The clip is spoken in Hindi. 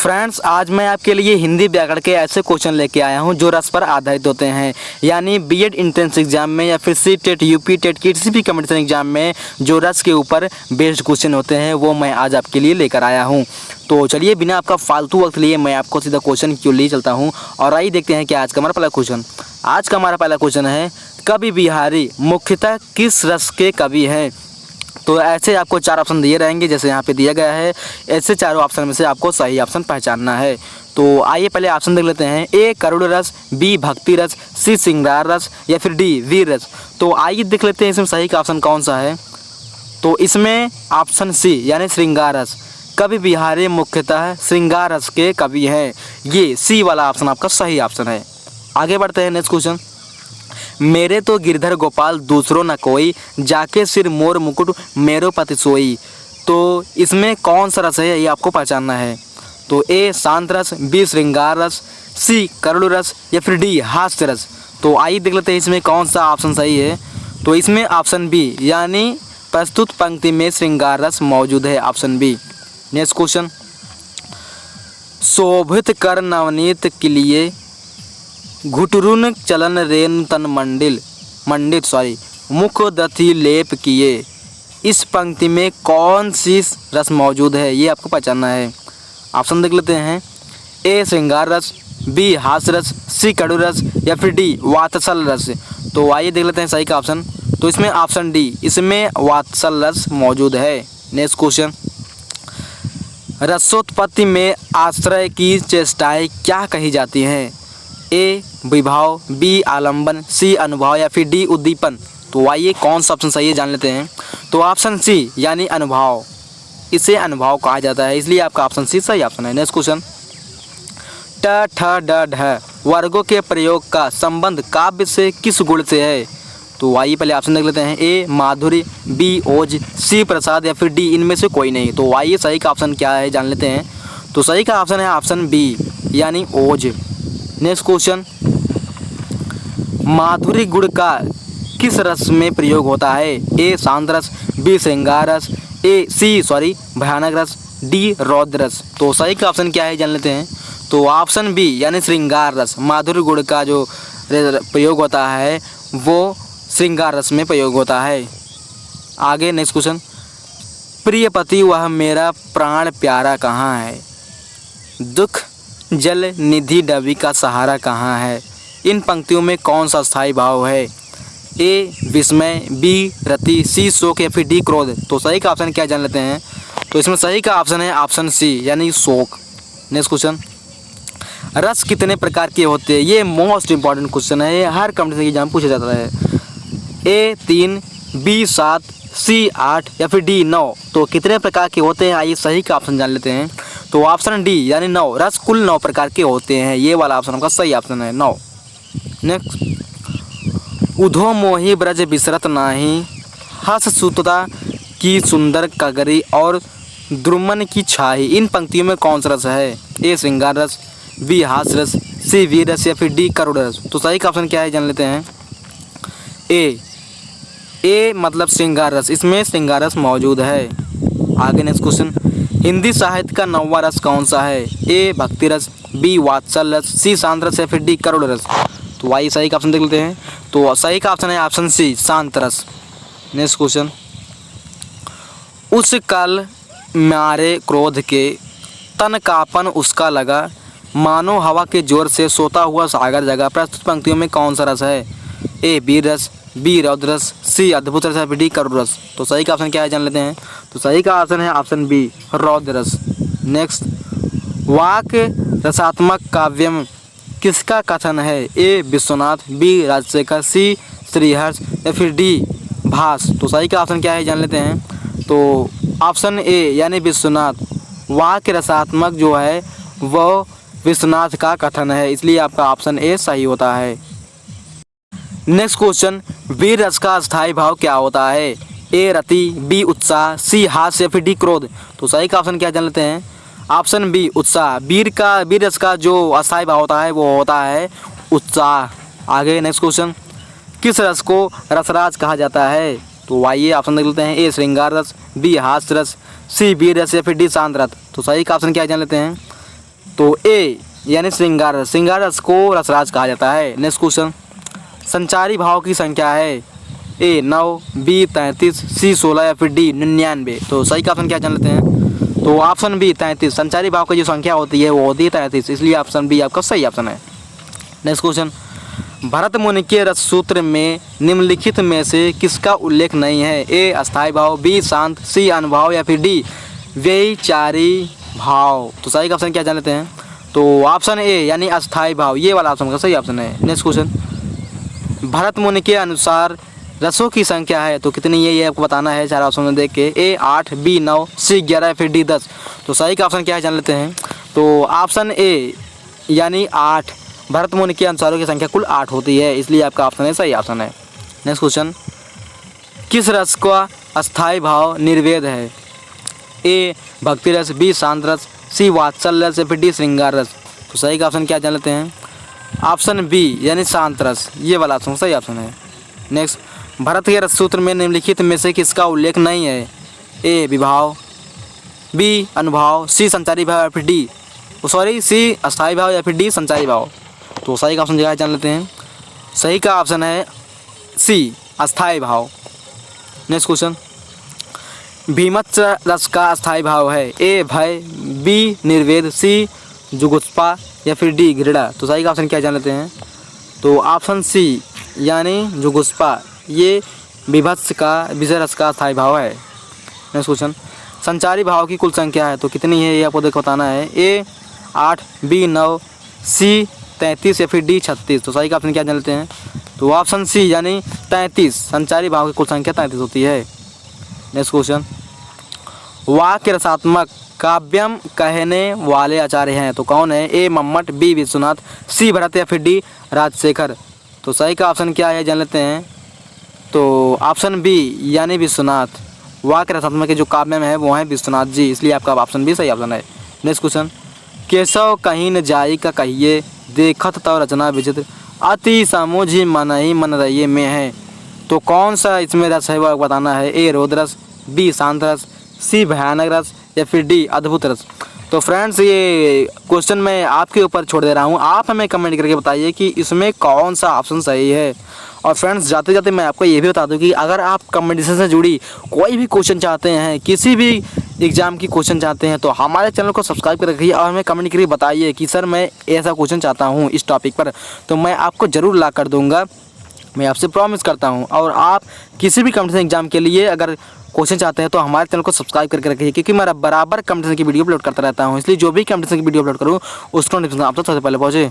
फ्रेंड्स, आज मैं आपके लिए हिंदी व्याकरण के ऐसे क्वेश्चन लेके आया हूं जो रस पर आधारित होते हैं। यानी बीएड एंट्रेंस एग्जाम में या फिर सी टेट, यूपी टेट, किसी भी कंपटीशन एग्जाम में जो रस के ऊपर बेस्ड क्वेश्चन होते हैं वो मैं आज आपके लिए लेकर आया हूं। तो चलिए बिना आपका फालतू वक्त लिए मैं आपको सीधा क्वेश्चन क्यों ले चलता हूँ और आइए देखते हैं कि आज का हमारा पहला क्वेश्चन। आज का हमारा पहला क्वेश्चन है, कवि बिहारी मुख्यतः किस रस के कवि हैं? तो ऐसे आपको चार ऑप्शन दिए रहेंगे जैसे यहाँ पे दिया गया है। ऐसे चारों ऑप्शन में से आपको सही ऑप्शन पहचानना है। तो आइए पहले ऑप्शन देख लेते हैं। ए करुण रस, बी भक्ति रस, सी श्रृंगार रस या फिर डी वीर रस। तो आइए देख लेते हैं इसमें सही का ऑप्शन कौन सा है। तो इसमें ऑप्शन सी यानी श्रृंगार रस। कवि बिहारी मुख्यतः श्रृंगार रस के कवि हैं। ये सी वाला ऑप्शन आपका सही ऑप्शन है। आगे बढ़ते हैं नेक्स्ट क्वेश्चन। मेरे तो गिरधर गोपाल दूसरों न कोई, जाके सिर मोर मुकुट मेरो पति सोई। तो इसमें कौन सा रस है ये आपको पहचानना है। तो ए शांत रस, बी श्रृंगार रस, सी करुण रस या फिर डी हास्य रस। तो आइए देख लेते हैं इसमें कौन सा ऑप्शन सही है। तो इसमें ऑप्शन बी यानी प्रस्तुत पंक्ति में श्रृंगार रस मौजूद है, option B. Next question. Shobhit कर नवनीत के लिए घुटरुन चलन रेन तन मंडित मुख दथि लेप किए। इस पंक्ति में कौन सी रस मौजूद है ये आपको पहचानना है। ऑप्शन देख लेते हैं। ए श्रृंगार रस, बी हास्य रस, सी कड़ू रस या फिर डी वात्सल रस। तो आइए देख लेते हैं सही का ऑप्शन। तो इसमें ऑप्शन डी, इसमें वात्सल रस मौजूद है। Next question. रसोत्पत्ति में आश्रय की चेष्टाएं क्या कही जाती हैं? ए विभाव, बी आलंबन, सी अनुभव या फिर डी उद्दीपन। तो आइए कौन सा ऑप्शन सही है जान लेते हैं। तो ऑप्शन सी यानी अनुभव, इसे अनुभव कहा जाता है, इसलिए आपका ऑप्शन सी सही ऑप्शन है। Next question. ट ठ ड ढ वर्गों के प्रयोग का संबंध काव्य से किस गुण से है? तो आइए पहले ऑप्शन देख लेते हैं। ए माधुरी, बी ओज, सी प्रसाद या फिर डी इनमें से कोई नहीं। तो आइए सही का ऑप्शन क्या है जान लेते हैं। तो सही का ऑप्शन है ऑप्शन बी यानी ओज। Next question. माधुरी गुण का किस रस में प्रयोग होता है? ए शांत रस, बी श्रृंगार रस, भयानक रस, डी रौद्र रस। तो सही का ऑप्शन क्या है जान लेते हैं। तो ऑप्शन बी यानी श्रृंगार रस। माधुरी गुण का जो प्रयोग होता है वो श्रृंगार रस में प्रयोग होता है। आगे नेक्स्ट क्वेश्चन। प्रिय पति वह मेरा प्राण प्यारा कहाँ है? दुख जल निधि डबी का सहारा कहाँ है? इन पंक्तियों में कौन सा स्थायी भाव है? ए विस्मय, बी रति, सी शोक या फिर डी क्रोध। तो सही का ऑप्शन क्या जान लेते हैं। तो इसमें सही का ऑप्शन है ऑप्शन सी यानी शोक। Next question. रस कितने प्रकार के होते हैं? ये मोस्ट इंपॉर्टेंट क्वेश्चन है, ये हर कंपटीशन एग्जाम पूछा जाता है। ए 3, बी 7, सी 8 या फिर डी 9। तो कितने प्रकार के होते हैं आइए सही का ऑप्शन जान लेते हैं। तो ऑप्शन डी यानी 9, रस कुल 9 प्रकार के होते हैं, ये वाला ऑप्शन आपका सही ऑप्शन है 9। नेक्स्ट। उधो मोही ब्रज बिसरत नाही, हस सुतता की सुंदर कगरी और द्रुमन की छाही। इन पंक्तियों में कौन सा रस है? ए श्रृंगार रस, बी हास्य रस, सी वीर रस या फिर डी करुण रस। तो सही का ऑप्शन क्या है जान लेते हैं। ए मतलब श्रृंगार रस, इसमें श्रृंगार रस मौजूद है। आगे नेक्स्ट क्वेश्चन। हिंदी साहित्य का 9वां रस कौन सा है? ए भक्ति रस, बी वात्सल रस, सी शांत रस या फिर डी करुण रस। तो आइए सही का ऑप्शन देख लेते हैं। तो सही का ऑप्शन है ऑप्शन सी शांत रस। Next question. उस काल मारे क्रोध के तन कापन उसका लगा, मानो हवा के जोर से सोता हुआ सागर जगा। प्रस्तुत पंक्तियों में कौन सा रस है? ए वीर रस, बी रौद्र रस, सी अद्भुत रस या फिर डी करुण रस। तो सही का ऑप्शन क्या है जान लेते हैं। तो सही का ऑप्शन है ऑप्शन बी रौद्र रस। नेक्स्ट। वाक रसात्मक काव्यम किसका कथन है? ए विश्वनाथ, बी राजशेखर, सी श्रीहर्ष या फिर डी भास। तो सही का ऑप्शन क्या है जान लेते हैं। तो ऑप्शन ए यानी विश्वनाथ। वाक रसात्मक जो है वो विश्वनाथ का कथन है, इसलिए आपका ऑप्शन ए सही होता है। Next question. वीर रस का स्थायी भाव क्या होता है? ए रति, बी उत्साह, सी हास्य या फिर डी क्रोध। तो सही का ऑप्शन क्या जान लेते हैं। ऑप्शन बी उत्साह। वीर रस का जो अस्थायी भाव होता है वो होता है उत्साह। आगे नेक्स्ट क्वेश्चन। किस रस को रसराज कहा जाता है? तो आइए ऑप्शन देख लेते हैं। ए श्रृंगार रस, बी हास्य रस, सी वीर रस या फिर डी शांत रस। तो सही का ऑप्शन क्या जान लेते हैं। तो ए यानी श्रृंगार रस, श्रृंगार रस को रसराज कहा जाता है। नेक्स्ट क्वेश्चन, संचारी भाव की संख्या है ए 9, बी 33, सी 16 या फिर डी 99। तो सही का ऑप्शन क्या जान लेते हैं। तो ऑप्शन बी 33, संचारी भाव की जो संख्या होती है वो होती है 33, इसलिए ऑप्शन बी आपका सही ऑप्शन है। नेक्स्ट क्वेश्चन, भरत मुनि के रस सूत्र में निम्नलिखित में से किसका उल्लेख नहीं है। ए अस्थाई भाव, बी शांत, सी अनुभाव या फिर डी व्ययचारी भाव। तो सही का ऑप्शन क्या जान लेते हैं। तो ऑप्शन ए यानी अस्थाई भाव, ये वाला ऑप्शन का सही ऑप्शन है। नेक्स्ट क्वेश्चन, भरत मुनि के अनुसार रसों की संख्या है तो कितनी है, ये आपको बताना है चार ऑप्शन में देख के। ए 8, बी 9, सी 11 या फिर डी 10। तो सही का ऑप्शन क्या है जान लेते हैं। तो ऑप्शन ए यानी 8, भरत मुनि के अनुसारों की संख्या कुल 8 होती है, इसलिए आपका ऑप्शन है सही ऑप्शन है। नेक्स्ट क्वेश्चन, किस रस का अस्थाई भाव निर्वेद है। ए भक्ति रस, बी शांत रस, सी वात्सल्य रस या फिर डी श्रृंगार रस। तो सही का ऑप्शन क्या जान लेते हैं। ऑप्शन बी यानी शांत रस, ये वाला ऑप्शन सही ऑप्शन है। नेक्स्ट, भरत के रस सूत्र में निम्नलिखित में से किसका उल्लेख नहीं है। ए विभाव, बी अनुभाव, सी संचारी भाव या फिर डी सी अस्थाई भाव या फिर डी संचारी भाव। तो सही का ऑप्शन क्या जान लेते हैं। सही का ऑप्शन है सी अस्थाई भाव। नेक्स्ट क्वेश्चन, भीमत्स रस का अस्थाई भाव है। ए भय, बी निर्वेद, सी जुगुप्सा या फिर डी घृणा। तो सही का ऑप्शन क्या जान लेते हैं। तो ऑप्शन सी यानी जुगुप्सा, ये विभत्स का विषय रस का अस्थाई भाव है। नेक्स्ट क्वेश्चन, संचारी भाव की कुल संख्या है तो कितनी है, ये आपको देख बताना है। ए 8, बी 9, सी 33 या फिर डी 36। तो सही का ऑप्शन क्या जान लेते हैं। तो ऑप्शन सी यानी 33, संचारी भाव की कुल संख्या 33 होती है। नेक्स्ट क्वेश्चन, वाक्य रसात्मक काव्यम कहने वाले आचार्य हैं तो कौन है। ए मम्मट, बी विश्वनाथ, सी भरत या फिर डी राजशेखर। तो सही का ऑप्शन क्या है जान लेते हैं। तो ऑप्शन बी यानी विश्वनाथ, वाक्य रसात्मक के जो काव्य में है वो है विश्वनाथ जी, इसलिए आपका ऑप्शन बी सही ऑप्शन है। नेक्स्ट क्वेश्चन, केशव कहीं न जाई का कहिए, देखत तो रचना विचित्र, अति समूझी मन ही मन रहिए में है। तो कौन सा इसमें रस है वो बताना है। ए रोद रस, बी शांत रस, सी भयानक रस या फिर डी अद्भुत रस। तो फ्रेंड्स ये क्वेश्चन मैं आपके ऊपर छोड़ दे रहा हूँ, आप हमें कमेंट करके बताइए कि इसमें कौन सा ऑप्शन सही है। और फ्रेंड्स जाते जाते मैं आपको ये भी बता दूं कि अगर आप कंपटीशन से जुड़ी कोई भी क्वेश्चन चाहते हैं, किसी भी एग्ज़ाम की क्वेश्चन चाहते हैं तो हमारे चैनल को सब्सक्राइब कर रखिए और हमें कमेंट करके बताइए कि सर मैं ऐसा क्वेश्चन चाहता हूँ इस टॉपिक पर, तो मैं आपको ज़रूर ला कर दूँगा, मैं आपसे प्रॉमिस करता हूँ। और आप किसी भी कंपटीशन एग्जाम के लिए अगर क्वेश्चन चाहते हैं तो हमारे चैनल को सब्सक्राइब करके रखिए, क्योंकि मैं बराबर कंपटीशन की वीडियो अपलोड करता रहता हूँ, इसलिए जो भी कंपटीशन की वीडियो अपलोड करूँ उसको नोटिफिकेशन आप तक सबसे पहले पहुँचे।